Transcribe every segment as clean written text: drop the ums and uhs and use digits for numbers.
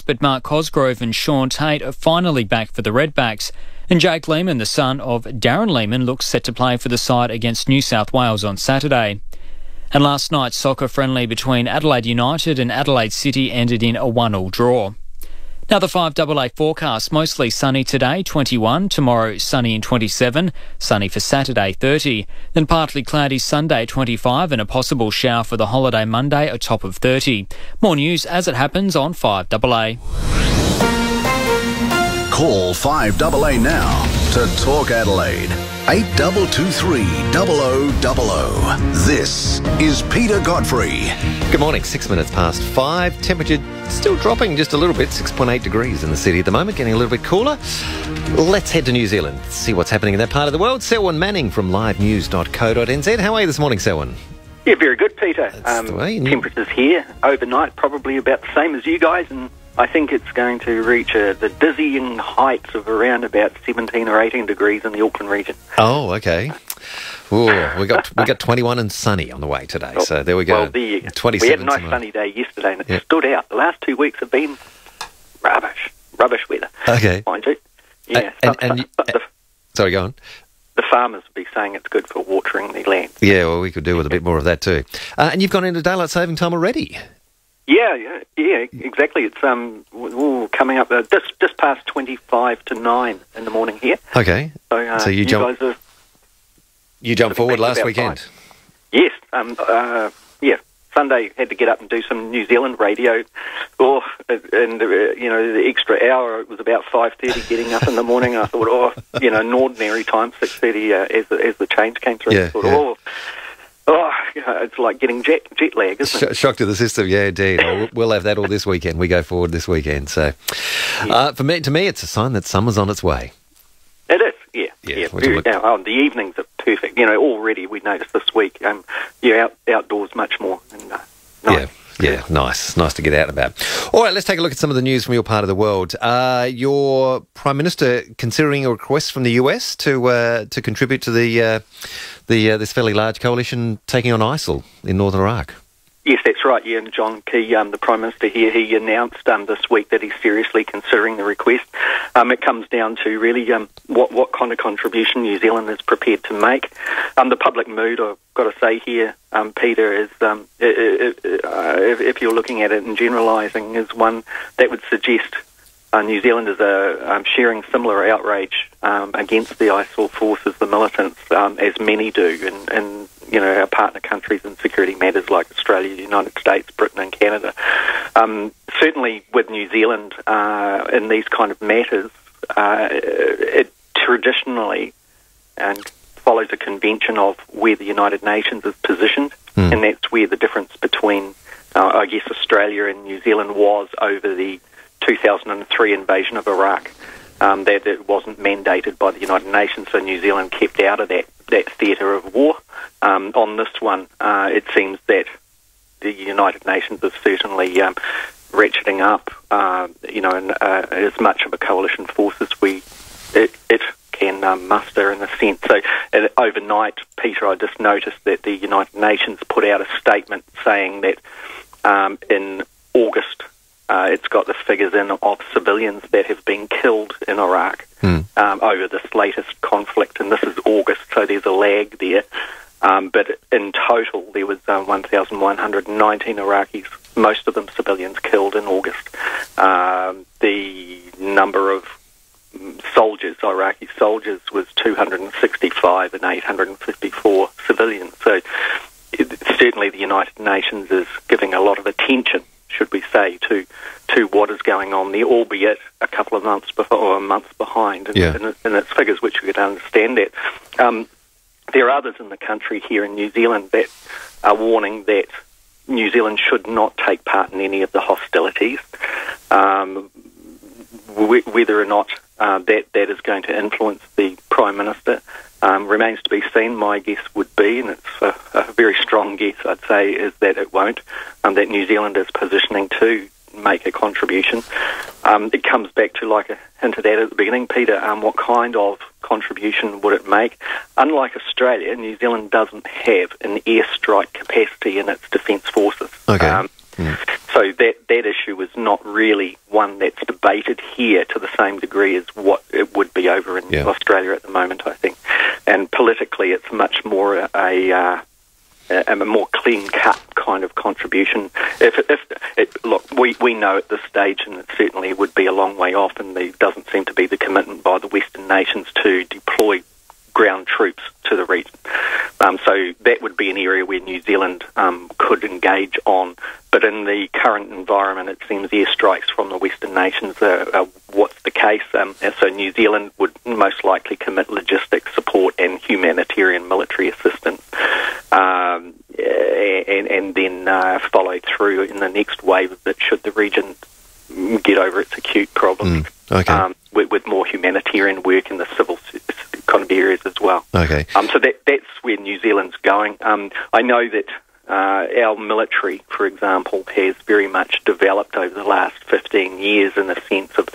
but Mark Cosgrove and Sean Tate are finally back for the Redbacks. And Jake Lehman, the son of Darren Lehman, looks set to play for the side against New South Wales on Saturday. And last night's soccer friendly between Adelaide United and Adelaide City ended in a 1-1 draw. Now the 5AA forecast, mostly sunny today, 21, tomorrow sunny and 27, sunny for Saturday, 30, then partly cloudy Sunday, 25, and a possible shower for the holiday Monday, a top of 30. More news as it happens on 5AA. Call 5AA now to Talk Adelaide. 8223 0000. This is Peter Godfrey. Good morning, 6 minutes past 5. Temperature still dropping just a little bit, 6.8 degrees in the city at the moment, getting a little bit cooler. Let's head to New Zealand, see what's happening in that part of the world. Selwyn Manning from livenews.co.nz. How are you this morning, Selwyn? Yeah, very good, Peter. That's the way. Temperatures here overnight probably about the same as you guys, and I think it's going to reach the dizzying heights of around about 17 or 18 degrees in the Auckland region. Oh, okay. Ooh, we got 21 and sunny on the way today, so there we go. Well, there you go. 27 we had a nice tomorrow. sunny day yesterday, and it stood out. The last 2 weeks have been rubbish weather. Okay. Mind you. Yeah. Sorry, go on. The farmers will be saying it's good for watering the land. Yeah, well, we could do with a bit more of that too. And you've gone into daylight saving time already. Yeah, exactly. It's coming up just past 25 to 9 in the morning here. Okay. So you jumped forward last weekend. 5. Yes. Sunday had to get up and do some New Zealand radio. The extra hour, it was about 5:30 getting up in the morning. I thought, an ordinary time, 6:30 as the change came through. Yeah, I thought, it's like getting jet lag, isn't it? Shock to the system, yeah, indeed. We'll have that all this weekend. We go forward this weekend. So, to me, it's a sign that summer's on its way. It is, yeah. The evenings are perfect. Already we noticed this week. You're outdoors much more. And, nice. Yeah, nice to get out and about. All right, let's take a look at some of the news from your part of the world. Your Prime Minister considering a request from the US to contribute to this fairly large coalition taking on ISIL in northern Iraq. Yes, that's right. Yeah, and John Key, the Prime Minister here, he announced this week that he's seriously considering the request. It comes down to really what kind of contribution New Zealand is prepared to make. The public mood, I've got to say here, Peter, is if you're looking at it and generalising, is one that would suggest New Zealanders are sharing similar outrage against the ISIL forces, the militants, as many do, and our partner countries in security matters like Australia, the United States, Britain and Canada. Certainly with New Zealand in these kind of matters, it traditionally follows a convention of where the United Nations is positioned, and that's where the difference between, Australia and New Zealand was over the 2003 invasion of Iraq. That it wasn't mandated by the United Nations, so New Zealand kept out of that theatre of war. On this one, it seems that the United Nations is certainly ratcheting up, as much of a coalition force as it can muster in a sense. So overnight, Peter, I just noticed that the United Nations put out a statement saying that in August, it's got the figures in of civilians that have been killed in Iraq over this latest conflict, and this is August, so there's a lag there. But in total, there was 1,119 Iraqis, most of them civilians, killed in August. The number of Iraqi soldiers, was 265 and 854 civilians. So certainly the United Nations is giving a lot of attention, should we say, to what is going on there, albeit a couple of months before, or a month behind in its figures, which we could understand that. There are others in the country here in New Zealand that are warning that New Zealand should not take part in any of the hostilities. Whether or not that is going to influence the Prime Minister remains to be seen. My guess would be, and it's a very strong guess, I'd say, is that it won't, that New Zealand is positioning to make a contribution. It comes back to, like I hinted at the beginning, Peter, what kind of contribution would it make? Unlike Australia, New Zealand doesn't have an airstrike capacity in its defence forces. Okay. So that issue is not really one that's debated here to the same degree as what it would be over in Australia at the moment, I think. And politically, it's much more a more clean-cut kind of contribution. Look, we know at this stage, and it certainly would be a long way off, and there doesn't seem to be the commitment by the Western nations to deploy ground troops to the region. So that would be an area where New Zealand could engage on. But in the current environment, it seems airstrikes from the Western nations are what's the case. So New Zealand would most likely commit logistics support and humanitarian military assistance, and then follow through in the next wave of it should the region get over its acute problems. With more humanitarian work in the civil kind of areas as well. Okay. So that's where New Zealand's going. I know that our military, for example, has very much developed over the last 15 years in the sense of,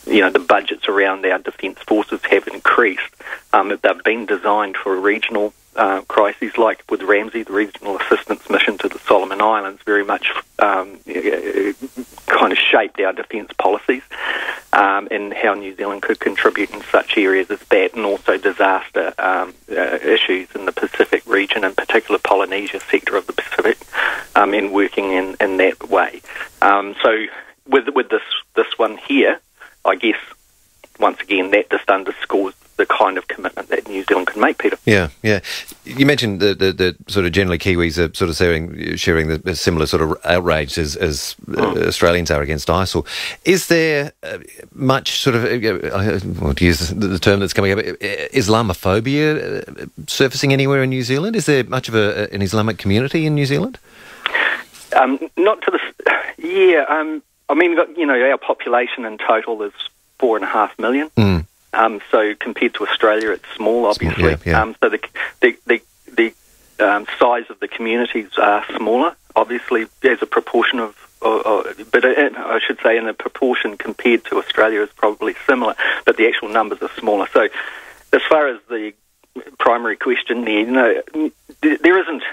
the budgets around our defence forces have increased. They've been designed for regional crises, like with Ramsey, the regional assistance mission to the Solomon Islands, very much kind of shaped our defence policies and how New Zealand could contribute in such areas as that, and also disaster issues in the Pacific region, in particular Polynesia sector of the Pacific, and working in that way. So with this one here, I guess, once again, that just underscores the kind of commitment that New Zealand can make, Peter. Yeah. You mentioned the sort of generally Kiwis are sort of sharing the similar sort of outrage as Australians are against ISIL. Is there much sort of, to use the term that's coming up, Islamophobia surfacing anywhere in New Zealand? Is there much of an Islamic community in New Zealand? Not to the... Yeah, I mean, our population in total is 4.5 million. So compared to Australia, it's small, obviously. So the size of the communities are smaller, obviously, as a proportion of but I should say in a proportion compared to Australia is probably similar, but the actual numbers are smaller. So as far as the primary question there, there isn't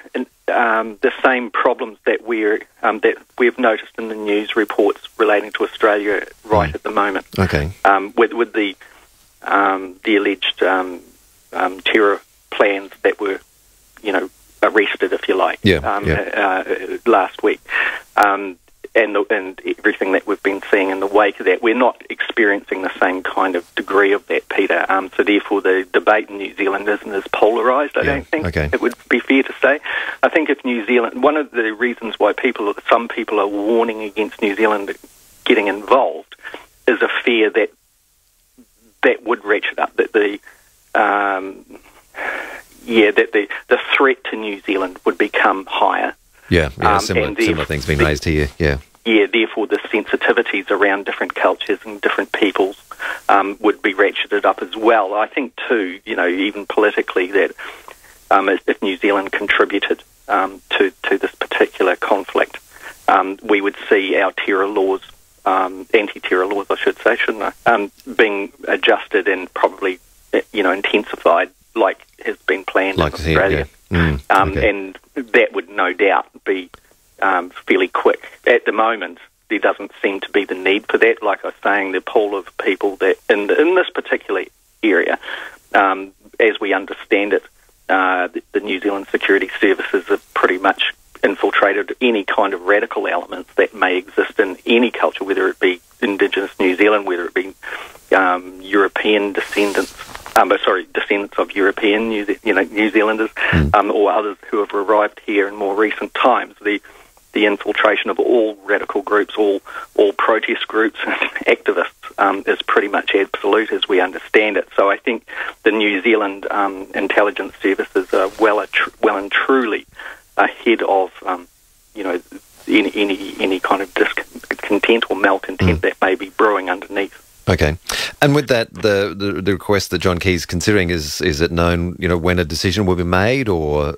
the same problems that we've noticed in the news reports relating to Australia right at the moment. Okay. With the alleged terror plans that were, arrested, if you like, last week, and everything that we've been seeing in the wake of that, we're not experiencing the same kind of degree of that, Peter. So therefore, the debate in New Zealand isn't as polarised. I don't think it would be fair to say. I think if New Zealand, one of the reasons why some people are warning against New Zealand getting involved is a fear that would ratchet up, that the threat to New Zealand would become higher. Similar things being raised here. Therefore the sensitivities around different cultures and different peoples would be ratcheted up as well. I think too, even politically, that if New Zealand contributed to this particular conflict, we would see our terror laws, anti-terror laws, I should say, shouldn't I, being adjusted and probably, intensified like has been planned in Australia. And that would no doubt be fairly quick. At the moment, there doesn't seem to be the need for that. Like I was saying, the pool of people that in this particular area, as we understand it, the New Zealand security services have pretty much infiltrated any kind of radical elements that may exist in any culture, whether it be Indigenous New Zealand, whether it be European descendants of European New Zealanders, or others who have arrived here in more recent times. The infiltration of all radical groups, all protest groups and activists is pretty much absolute as we understand it. So I think the New Zealand intelligence services are well and truly ahead of any kind of discontent or malcontent that may be brewing underneath. Okay. And with that, the request that John Key's considering, is it known, when a decision will be made, or,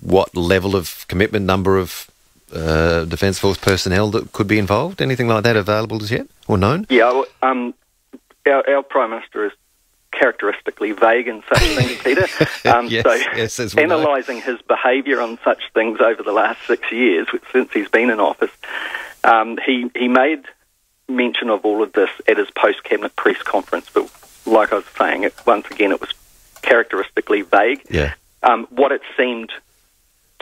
what level of commitment, number of Defence Force personnel that could be involved? Anything like that available as yet, or known? Yeah, our Prime Minister has characteristically vague in such things, Peter. Yes, as we know. Analysing his behaviour on such things over the last 6 years, since he's been in office, he made mention of all of this at his post-cabinet press conference, but like I was saying, once again, it was characteristically vague. Yeah. What it seemed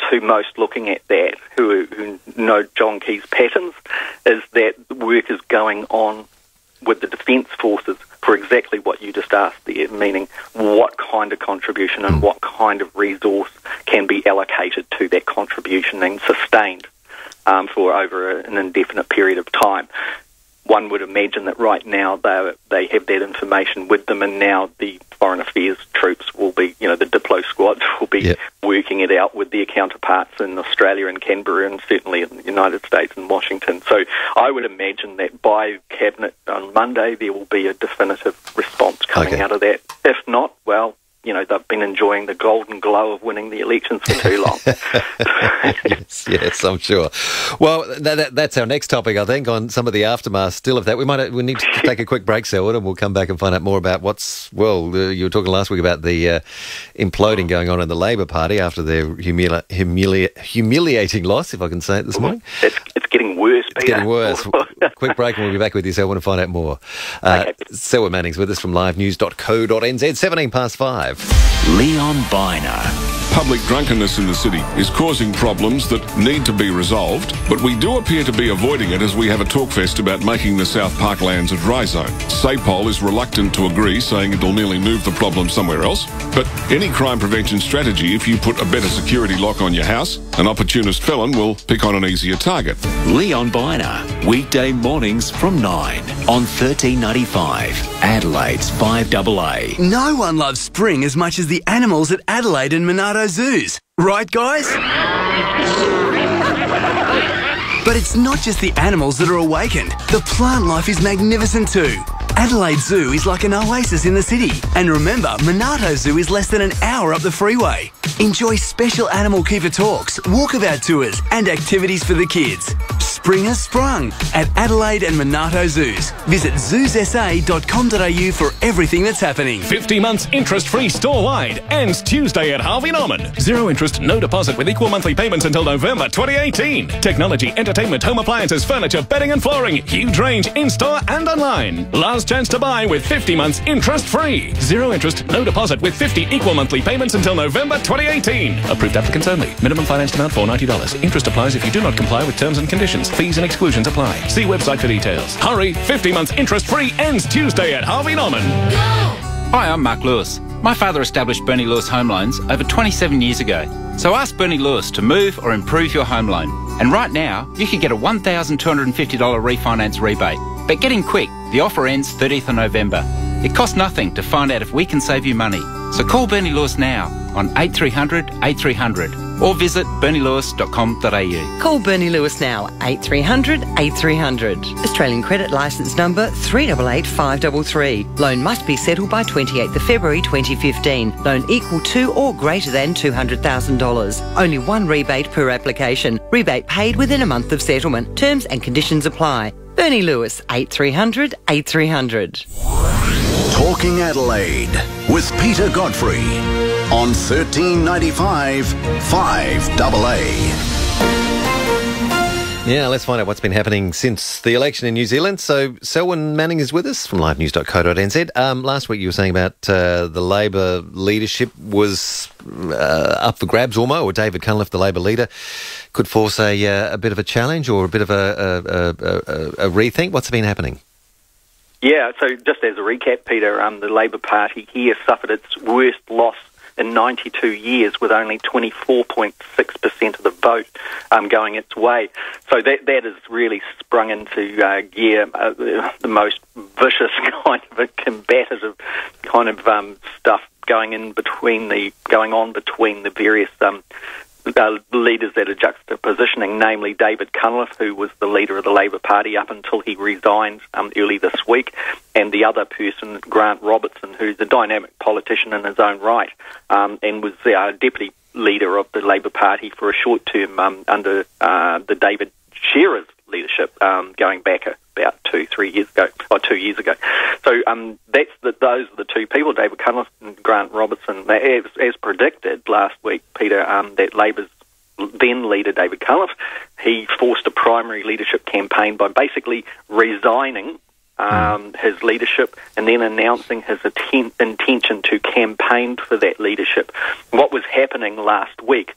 to most looking at that, who know John Key's patterns, is that work is going on with the Defence Forces for exactly what you just asked there, meaning what kind of contribution and what kind of resource can be allocated to that contribution and sustained for over an indefinite period of time. One would imagine that right now they have that information with them, and now the Foreign Affairs troops will be, the Diplo squads will be working it out with their counterparts in Australia and Canberra, and certainly in the United States and Washington. So I would imagine that by Cabinet on Monday there will be a definitive response coming out of that. If not, well, they've been enjoying the golden glow of winning the elections for too long. yes, I'm sure. Well, that's our next topic, I think, on some of the aftermath still of that. We need to take a quick break, Selwyn, and we'll come back and find out more about you were talking last week about the imploding going on in the Labor Party after their humiliating loss, if I can say it this morning. It's getting worse, Peter. It's getting worse. Quick break and we'll be back with you, Selwyn, and find out more. Selwyn Manning's with us from livenews.co.nz, 5:17. Leon Biner. Public drunkenness in the city is causing problems that need to be resolved, but we do appear to be avoiding it as we have a talkfest about making the South Parklands a dry zone. SAPOL is reluctant to agree, saying it'll merely move the problem somewhere else. But any crime prevention strategy, if you put a better security lock on your house, an opportunist felon will pick on an easier target. Leon Biner, weekday mornings from 9 on 1395, Adelaide's 5AA. No one loves spring as much as the animals at Adelaide and Monarto Zoos. Right, guys? But it's not just the animals that are awakened. The plant life is magnificent too. Adelaide Zoo is like an oasis in the city. And remember, Monarto Zoo is less than an hour up the freeway. Enjoy special animal keeper talks, walkabout tours and activities for the kids. Spring has sprung at Adelaide and Monarto Zoos. Visit zoossa.com.au for everything that's happening. 50 months interest-free store-wide. Ends Tuesday at Harvey Norman. Zero interest, no deposit with equal monthly payments until November 2018. Technology, entertainment, home appliances, furniture, bedding and flooring. Huge range in-store and online. Last chance to buy with 50 months interest-free. Zero interest, no deposit with 50 equal monthly payments until November 2018. Approved applicants only. Minimum financed amount $490. Interest applies if you do not comply with terms and conditions. Fees and exclusions apply. See website for details. Hurry, 50 months interest-free ends Tuesday at Harvey Norman. Hi, I'm Mark Lewis. My father established Bernie Lewis Home Loans over 27 years ago. So ask Bernie Lewis to move or improve your home loan. And right now, you can get a $1,250 refinance rebate. But get in quick. The offer ends 30th of November. It costs nothing to find out if we can save you money. So call Bernie Lewis now on 8300 8300 or visit bernielewis.com.au. Call Bernie Lewis now, 8300 8300. Australian credit licence number 388533. Loan must be settled by 28th of February 2015. Loan equal to or greater than $200,000. Only one rebate per application. Rebate paid within a month of settlement. Terms and conditions apply. Bernie Lewis, 8300 8300. Talking Adelaide with Peter Godfrey on 1395 5AA. Yeah, let's find out what's been happening since the election in New Zealand. So Selwyn Manning is with us from livenews.co.nz. Last week you were saying about the Labor leadership was up for grabs almost, or David Cunliffe, the Labor leader, could force a bit of a challenge or a bit of a rethink. What's been happening? Yeah, so just as a recap, Peter, the Labor Party here suffered its worst loss in 92 years with only 24.6% of the vote going its way. So that has really sprung into gear the most vicious kind of a combative kind of stuff going on between the various leaders that are juxtapositioning, namely David Cunliffe, who was the leader of the Labor Party up until he resigned early this week, and the other person, Grant Robertson, who's a dynamic politician in his own right, and was deputy leader of the Labor Party for a short term under the David Shearer's leadership going back about 2 years ago. So those are the two people, David Cunliffe and Grant Robertson. As predicted last week, Peter, that Labor's then leader, David Cunliffe, he forced a primary leadership campaign by basically resigning his leadership and then announcing his intention to campaign for that leadership. What was happening last week,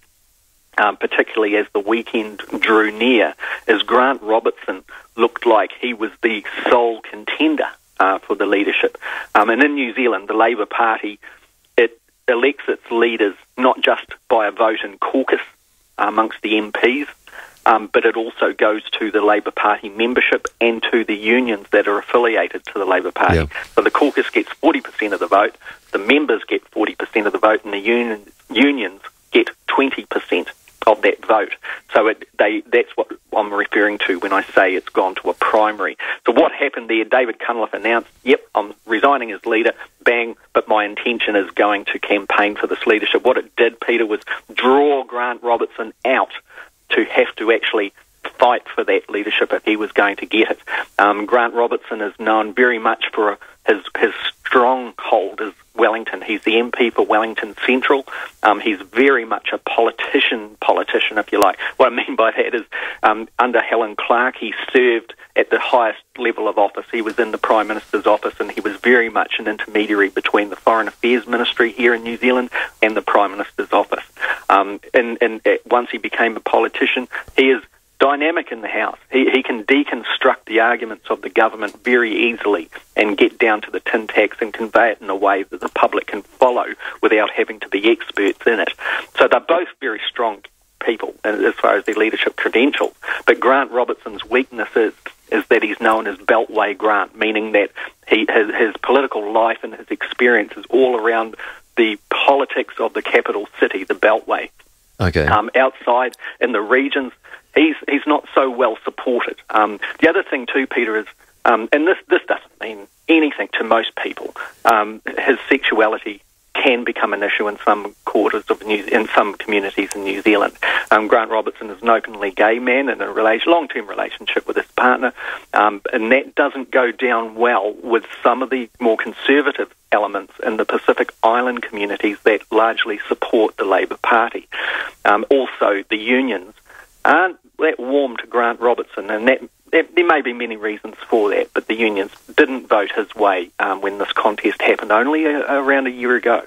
particularly as the weekend drew near, is Grant Robertson looked like he was the sole contender for the leadership. And in New Zealand, the Labour Party, it elects its leaders not just by a vote in caucus amongst the MPs, but it also goes to the Labour Party membership and to the unions that are affiliated to the Labour Party. Yeah. So the caucus gets 40% of the vote, the members get 40% of the vote, and the unions get 20% of that vote. So that's what I'm referring to when I say it's gone to a primary. So what happened there, David Cunliffe announced, yep, I'm resigning as leader, bang, but my intention is going to campaign for this leadership. What it did, Peter, was draw Grant Robertson out to have to actually fight for that leadership if he was going to get it. Grant Robertson is known very much for his stronghold as Wellington. He's the MP for Wellington Central. He's very much a politician, if you like. What I mean by that is under Helen Clark, he served at the highest level of office. He was in the Prime Minister's office, and he was very much an intermediary between the Foreign Affairs Ministry here in New Zealand and the Prime Minister's office. And once he became a politician, he is dynamic in the House. He can deconstruct the arguments of the government very easily and get down to the tin tacks and convey it in a way that the public can follow without having to be experts in it. So they're both very strong people as far as their leadership credentials. But Grant Robertson's weakness is that he's known as Beltway Grant, meaning that his political life and his experience is all around the politics of the capital city, the Beltway. Okay. Outside in the regions, he's not so well supported. The other thing too, Peter, is and this doesn't mean anything to most people. His sexuality can become an issue in some quarters in some communities in New Zealand. Grant Robertson is an openly gay man in a long-term relationship with his partner, and that doesn't go down well with some of the more conservative elements in the Pacific Island communities that largely support the Labour Party. Also, the unions aren't that warm to Grant Robertson, and there may be many reasons for that, but the unions didn't vote his way when this contest happened only around a year ago.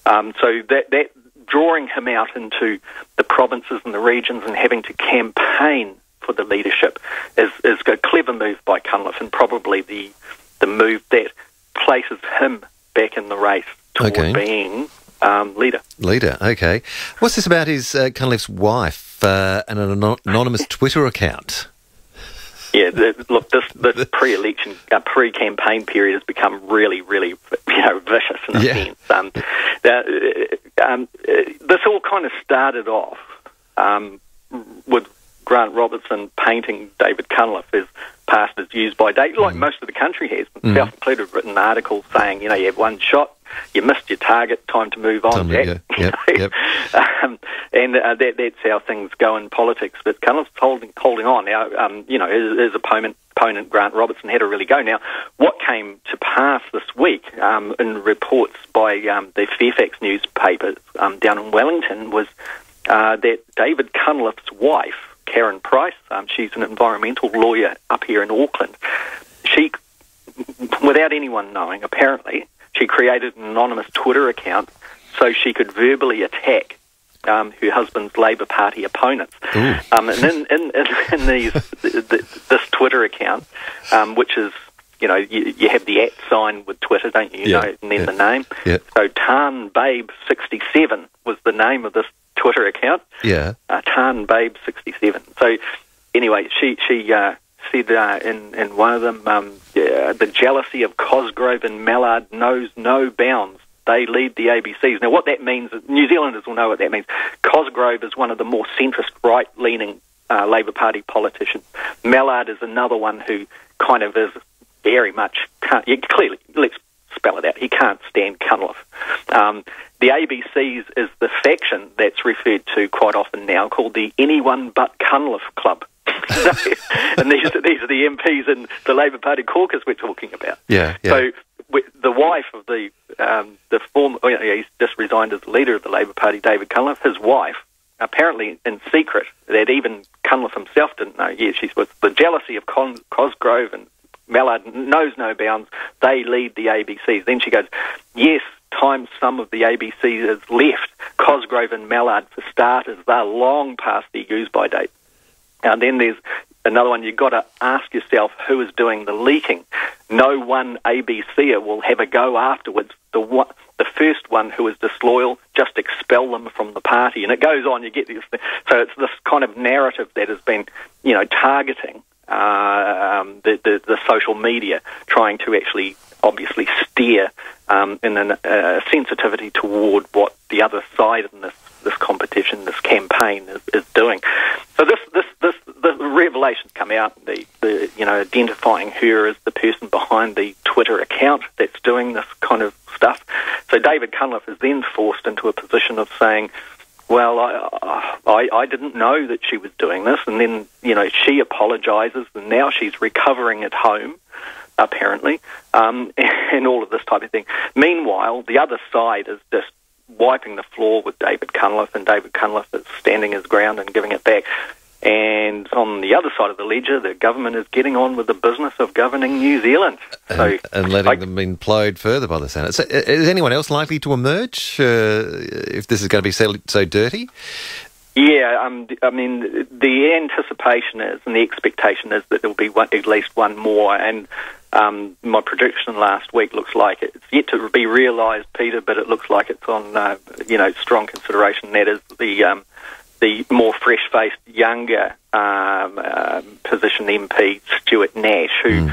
So that drawing him out into the provinces and the regions and having to campaign for the leadership is a clever move by Cunliffe, and probably the move that places him back in the race toward being leader. Leader, okay. What's this about his Cunliffe's wife and an anonymous Twitter account? Yeah, look, this pre-election, pre-campaign period has become really, really, vicious in a sense. This all kind of started off with Grant Robertson painting David Cunliffe as past as used by David, like most of the country has. Self included, have written articles saying, you have one shot, you missed your target, time to move on, Jack. Yep. And that's how things go in politics. But Cunliffe's holding on now. His opponent Grant Robertson had a really go. Now, what came to pass this week in reports by the Fairfax newspapers down in Wellington was that David Cunliffe's wife, Karen Price, she's an environmental lawyer up here in Auckland. She, without anyone knowing, apparently, she created an anonymous Twitter account so she could verbally attack her husband's Labour Party opponents. And in this Twitter account, which is, you have the @ sign with Twitter, don't you? And then the name. Yeah. So Tarn Babe 67 was the name of this Twitter account. Yeah. Tarn Babe 67. So anyway, she said in one of them, the jealousy of Cosgrove and Mallard knows no bounds. They lead the ABCs. Now, what that means, New Zealanders will know what that means. Cosgrove is one of the more centrist, right-leaning Labour Party politicians. Mallard is another one who kind of is very much, clearly, let's spell it out, he can't stand Cunliffe. The ABCs is the faction that's referred to quite often now called the Anyone But Cunliffe Club. And these are the MPs in the Labour Party caucus we're talking about. Yeah. So the wife of the former, he's just resigned as the leader of the Labour Party, David Cunliffe, his wife, apparently in secret, that even Cunliffe himself didn't know. Yeah, she's with the jealousy of Cosgrove and Mallard knows no bounds. They lead the ABCs. Then she goes, yes, time some of the ABC has left. Cosgrove and Mallard, for starters, they're long past their use-by date. And then there's another one. You've got to ask yourself who is doing the leaking. No one ABCer will have a go afterwards. The first one who is disloyal, just expel them from the party. And it goes on. You get this. So it's this kind of narrative that has been, targeting the social media, trying to actually obviously steer in a sensitivity toward what the other side in this competition, this campaign is doing. So the revelations come out, the identifying her as the person behind the Twitter account that's doing this kind of stuff. So David Cunliffe is then forced into a position of saying, well, I didn't know that she was doing this, and then, she apologises, and now she's recovering at home, apparently, and all of this type of thing. Meanwhile, the other side is just wiping the floor with David Cunliffe, and David Cunliffe is standing his ground and giving it back. And on the other side of the ledger, the government is getting on with the business of governing New Zealand. And letting them implode further by the Senate. So is anyone else likely to emerge if this is going to be so dirty? Yeah, I mean, the anticipation is and the expectation is that there will be at least one more. And my prediction last week looks like it's yet to be realised, Peter, but it looks like it's on, strong consideration. That is the more fresh-faced, younger position MP, Stuart Nash, who is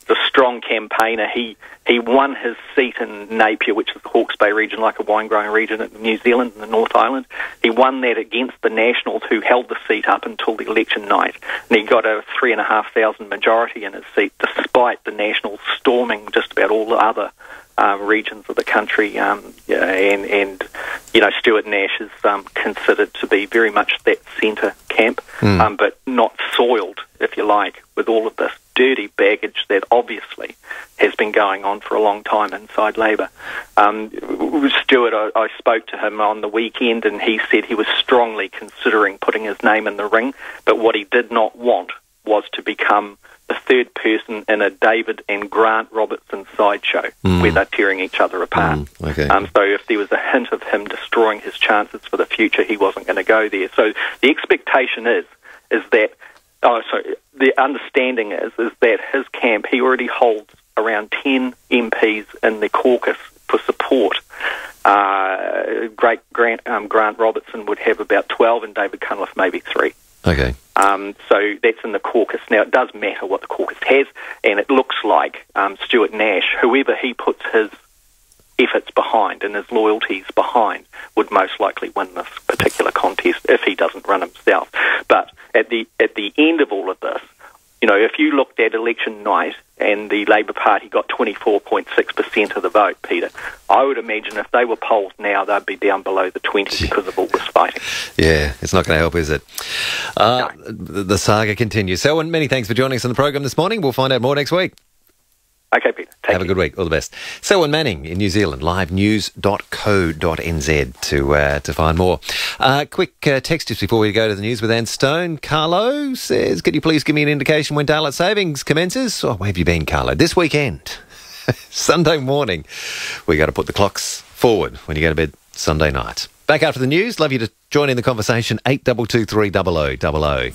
a strong campaigner. He won his seat in Napier, which is the Hawke's Bay region, like a wine-growing region in New Zealand, in the North Island. He won that against the Nationals, who held the seat up until the election night. And he got a 3,500 majority in his seat, despite the Nationals storming just about all the other regions of the country, and Stuart Nash is considered to be very much that centre camp, but not soiled, if you like, with all of this dirty baggage that obviously has been going on for a long time inside Labour. Stuart, I spoke to him on the weekend, and he said he was strongly considering putting his name in the ring, but what he did not want was to become the third person in a David and Grant Robertson sideshow where they're tearing each other apart. Okay. So if there was a hint of him destroying his chances for the future, he wasn't going to go there. So the expectation is that, the understanding is that his camp, he already holds around 10 MPs in the caucus for support. Grant Robertson would have about 12 and David Cunliffe maybe 3. Okay. So that's in the caucus. Now, it does matter what the caucus has, and it looks like Stuart Nash, whoever he puts his efforts behind and his loyalties behind, would most likely win this particular contest if he doesn't run himself. But at the end of all of this, if you looked at election night and the Labour Party got 24.6% of the vote, Peter, I would imagine if they were polled now, they'd be down below the 20 because of all this fighting. Yeah, it's not going to help, is it? No. The saga continues. Selwyn, many thanks for joining us on the program this morning. We'll find out more next week. Okay, Peter. Have a good week. All the best. Selwyn Manning in New Zealand, livenews.co.nz to find more. Quick text just before we go to the news with Anne Stone. Carlo says, could you please give me an indication when daylight savings commences? Oh, where have you been, Carlo? This weekend. Sunday morning. We got to put the clocks forward when you go to bed Sunday night. Back after the news. Love you to join in the conversation. 8223 0000.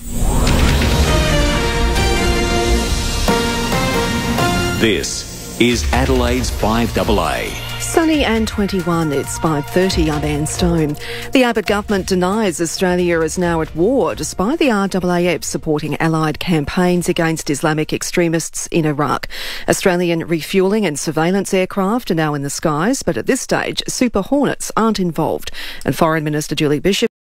This is Adelaide's 5AA. Sunny and 21, it's 5:30, I'm Anne Stone. The Abbott government denies Australia is now at war, despite the RAAF supporting allied campaigns against Islamic extremists in Iraq. Australian refuelling and surveillance aircraft are now in the skies, but at this stage, Super Hornets aren't involved. And Foreign Minister Julie Bishop